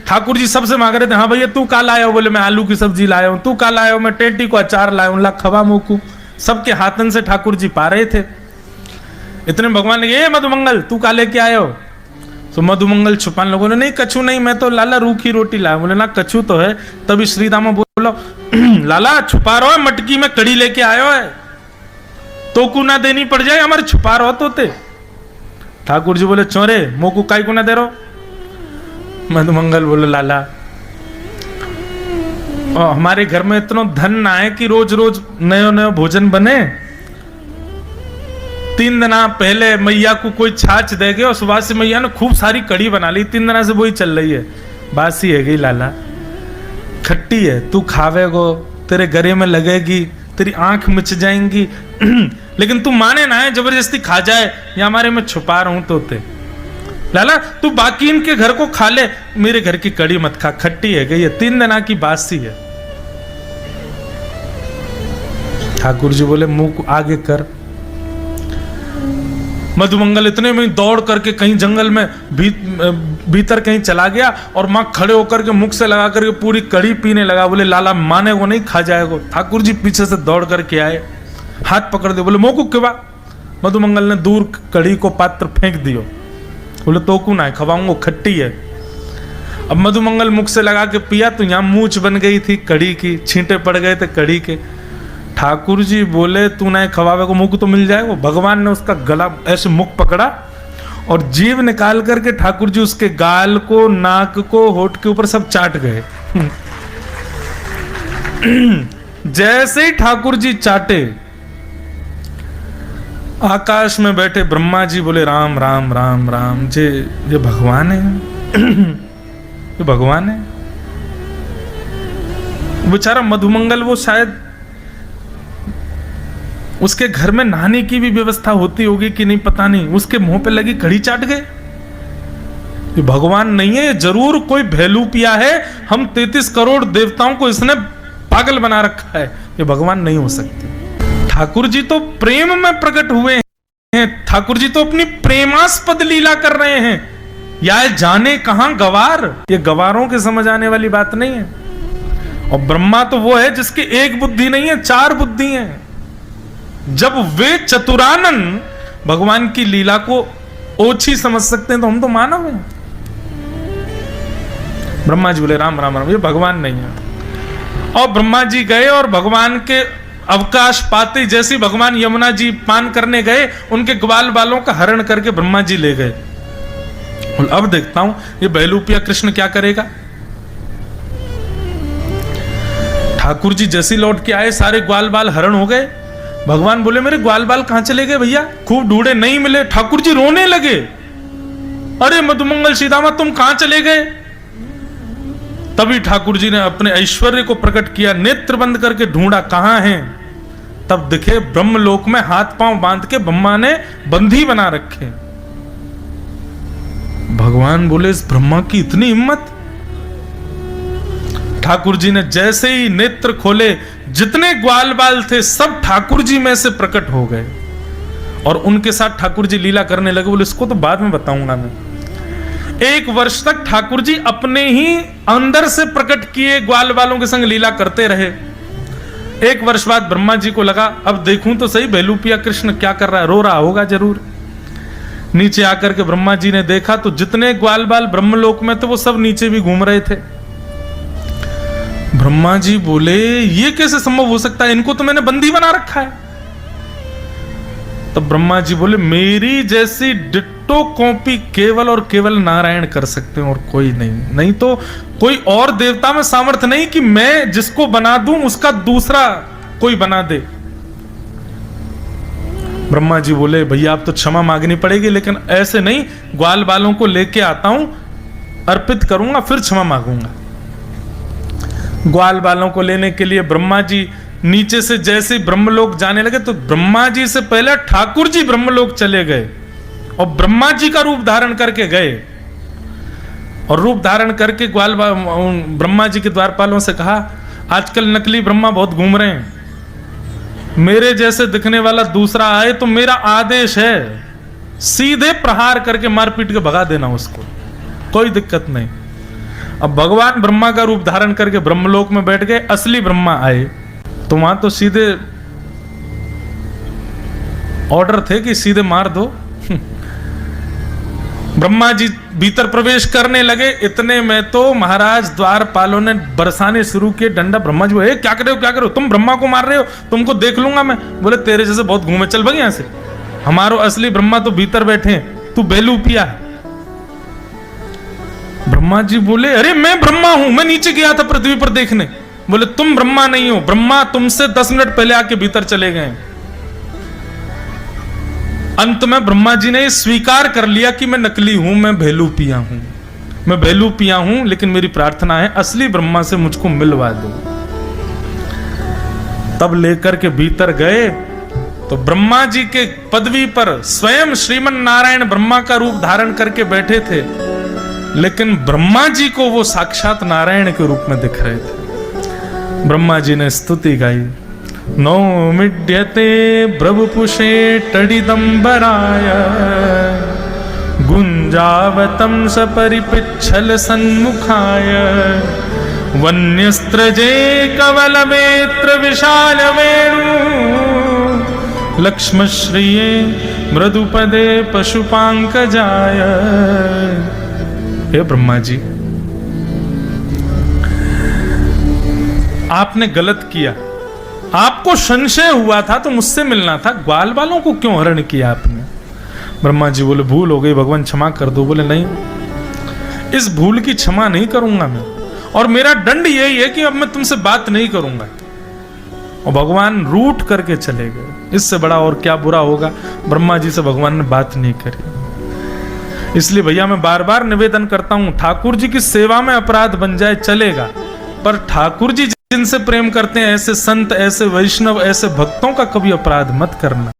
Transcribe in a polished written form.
ठाकुर जी सबसे मांग रहे थे, हाँ भैया तू का लाया हो? बोले मैं आलू की सब्जी लाया हूं। तू का लाया हो? मैं टेटी को अचार लाया हूं। ला खवा मोकू। सबके हाथन से ठाकुर जी पा रहे थे। इतने भगवान ने ये मधुमंगल तू का लेके आए हो? तो मधुमंगल छुपाने लोगों ने, नहीं कछु नहीं, मैं तो लाला रूखी रोटी लाया। बोले ना कछु तो है। तभी श्री दामा बोलो लाला छुपा रहो है, मटकी में कड़ी लेके आयो है, तो को ना देनी पड़ जाए, हमारे छुपा रहो तोते। ठाकुर जी बोले चोरे मोकू काई को ना दे रहो? मधुमंगल बोले लाला हमारे घर में इतना धन ना है कि रोज रोज नयो नयो भोजन बने। 3 दिन पहले मैया को कोई छाछ दे गए और सुबह से मैया ने खूब सारी कड़ी बना ली। 3 दिन से वही चल रही है, बासी है गई लाला, खट्टी है, तू खावेगो तेरे गले में लगेगी, तेरी आंख मिच जाएंगी लेकिन तू माने ना है, जबरदस्ती खा जाए, या हमारे में छुपा रहा हूं तोते। लाला तू बाकी इनके घर को खा ले, मेरे घर की कड़ी मत खा, खट्टी है गई है, 3 दिन की बासी है। ठाकुर जी बोले मुंह को आगे कर। मधुमंगल इतने में दौड़ करके कहीं जंगल में भीतर कहीं चला गया और मां खड़े होकर के मुख से लगा करके पूरी कड़ी पीने लगा। बोले लाला माने को नहीं, खा जाएगा। ठाकुर जी पीछे से दौड़ करके आए, हाथ पकड़ दे, बोले मोकू के बा। मधुमंगल ने दूर कड़ी को पात्र फेंक दियो। बोले तो को ना खवाऊंगा, खट्टी है। अब मधुमंगल मुख से लगा के पिया तो यहां मूंछ बन गई थी कड़ी की, छींटे पड़ गए थे कड़ी के। ठाकुर जी बोले तू ना खवावे को मुख तो मिल जाएगा। भगवान ने उसका गला ऐसे मुख पकड़ा और जीभ निकाल करके ठाकुर जी उसके गाल को, नाक को, होठ के ऊपर सब चाट गए जैसे ही ठाकुर जी चाटे, आकाश में बैठे ब्रह्मा जी बोले राम राम राम राम। ये भगवान है ये भगवान है। बेचारा मधुमंगल वो शायद उसके घर में नहाने की भी व्यवस्था होती होगी कि नहीं पता नहीं, उसके मुंह पे लगी कड़ी चाट गए। ये भगवान नहीं है, जरूर कोई भेलूपिया है। हम 33 करोड़ देवताओं को इसने पागल बना रखा है, ये भगवान नहीं हो सकते। ठाकुर जी तो प्रेम में प्रकट हुए हैं, ठाकुर जी तो अपनी प्रेमास्पद लीला कर रहे हैं। या जाने कहां गवार, ये गवारों के समझ आने वाली बात नहीं है। और ब्रह्मा तो वो है जिसकी एक बुद्धि नहीं है, 4 बुद्धि है। जब वे चतुरानन भगवान की लीला को ओछी समझ सकते हैं तो हम तो मानव हैं। ब्रह्मा जी बोले राम राम राम, ये भगवान नहीं है। और ब्रह्मा जी गए और भगवान के अवकाश पाते जैसे भगवान यमुना जी पान करने गए, उनके ग्वाल बालों का हरण करके ब्रह्मा जी ले गए। अब देखता हूं ये बहलूपिया कृष्ण क्या करेगा। ठाकुर जी जैसे लौट के आए, सारे ग्वाल बाल हरण हो गए। भगवान बोले मेरे ग्वाल बाल कहां चले गए भैया? खूब ढूंढे, नहीं मिले। ठाकुर जी रोने लगे, अरे मधुमंगल सीतामा तुम कहां चले गए? तभी ठाकुर जी ने अपने ऐश्वर्य को प्रकट किया, नेत्र बंद करके ढूंढा कहां हैं। तब दिखे ब्रह्मलोक में हाथ पांव बांध के ब्रह्मा ने बंधी बना रखे। भगवान बोले इस ब्रह्मा की इतनी हिम्मत। ठाकुर जी ने जैसे ही नेत्र खोले, जितने ग्वाल बाल थे सब ठाकुर जी में से प्रकट हो गए और उनके साथ ठाकुर जी लीला करने लगे। बोले इसको तो बाद में बताऊंगा मैं। 1 वर्ष तक ठाकुर जी अपने ही अंदर से प्रकट किए ग्वाल बालों के संग लीला करते रहे। 1 वर्ष बाद ब्रह्मा जी को लगा अब देखूं तो सही बहलूपिया कृष्ण क्या कर रहा है, रो रहा होगा जरूर। नीचे आकर के ब्रह्मा जी ने देखा तो जितने ग्वाल बाल ब्रह्मलोक में थे वो सब नीचे भी घूम रहे थे। ब्रह्मा जी बोले ये कैसे संभव हो सकता है, इनको तो मैंने बंदी बना रखा है। तो ब्रह्मा जी बोले मेरी जैसी डिट्टो कॉपी केवल और केवल नारायण कर सकते हैं और कोई नहीं। नहीं तो कोई और देवता में सामर्थ्य नहीं कि मैं जिसको बना दूं उसका दूसरा कोई बना दे। ब्रह्मा जी बोले भैया आप तो क्षमा मांगनी पड़ेगी, लेकिन ऐसे नहीं, ग्वाल बालों को लेके आता हूं, अर्पित करूंगा, फिर क्षमा मांगूंगा। ग्वाल बालों को लेने के लिए ब्रह्मा जी नीचे से जैसे ब्रह्मलोक जाने लगे तो ब्रह्मा जी से पहले ठाकुर जी ब्रह्मलोक चले गए और ब्रह्मा जी का रूप धारण करके गए। और रूप धारण करके ग्वाल ब्रह्मा जी के द्वारपालों से कहा आजकल नकली ब्रह्मा बहुत घूम रहे हैं, मेरे जैसे दिखने वाला दूसरा आए तो मेरा आदेश है सीधे प्रहार करके मार पीट के भगा देना उसको, कोई दिक्कत नहीं। अब भगवान ब्रह्मा का रूप धारण करके ब्रह्मलोक में बैठ गए, असली ब्रह्मा आए तो वहां तो सीधे ऑर्डर थे कि सीधे मार दो। ब्रह्मा जी भीतर प्रवेश करने लगे, इतने में तो महाराज द्वारपालों ने बरसाने शुरू किए डंडा। ब्रह्मा जी बोले क्या कर रहे हो, क्या कर रहे हो, तुम ब्रह्मा को मार रहे हो, तुमको देख लूंगा मैं। बोले तेरे जैसे बहुत घूमे, चल भाग यहां से, हमारो असली ब्रह्मा तो भीतर बैठे हैं, तू बेलू पिया। ब्रह्मा जी बोले अरे मैं ब्रह्मा हूं, मैं नीचे गया था पृथ्वी पर देखने। बोले तुम ब्रह्मा नहीं हो, ब्रह्मा तुमसे 10 मिनट पहले आके भीतर चले गए। अंत में ब्रह्मा जी ने स्वीकार कर लिया कि मैं नकली हूं, मैं भेलू पिया हूं, मैं भेलू पिया हूं, लेकिन मेरी प्रार्थना है असली ब्रह्मा से मुझको मिलवा दो। तब लेकर के भीतर गए तो ब्रह्मा जी के पदवी पर स्वयं श्रीमन नारायण ब्रह्मा का रूप धारण करके बैठे थे, लेकिन ब्रह्मा जी को वो साक्षात नारायण के रूप में दिख रहे थे। ब्रह्मा जी ने स्तुति गाई, नौमिड्यते ब्रवपुषे टडिदंबराय गुंजावतं सपरिपिच्छल सन्मुखाय वन्यस्त्रजे कवलवेत्र विशाल वेणु लक्ष्मश्रिये मृदुपदे पशुपांकजाय। हे ब्रह्मा जी, आपने गलत किया, आपको संशय हुआ था तो मुझसे मिलना था, ग्वाल वालों को क्यों हरण किया आपने? ब्रह्मा जी बोले भूल हो गई भगवान, क्षमा कर दो। बोले नहीं, इस भूल की क्षमा नहीं करूंगा मैं, और मेरा दंड यही है कि अब मैं तुमसे बात नहीं करूंगा। और भगवान रूठ करके चले गए। इससे बड़ा और क्या बुरा होगा, ब्रह्मा जी से भगवान ने बात नहीं करी। इसलिए भैया मैं बार बार निवेदन करता हूं, ठाकुर जी की सेवा में अपराध बन जाए चलेगा, पर ठाकुर जी जिनसे प्रेम करते हैं, ऐसे संत, ऐसे वैष्णव, ऐसे भक्तों का कभी अपराध मत करना।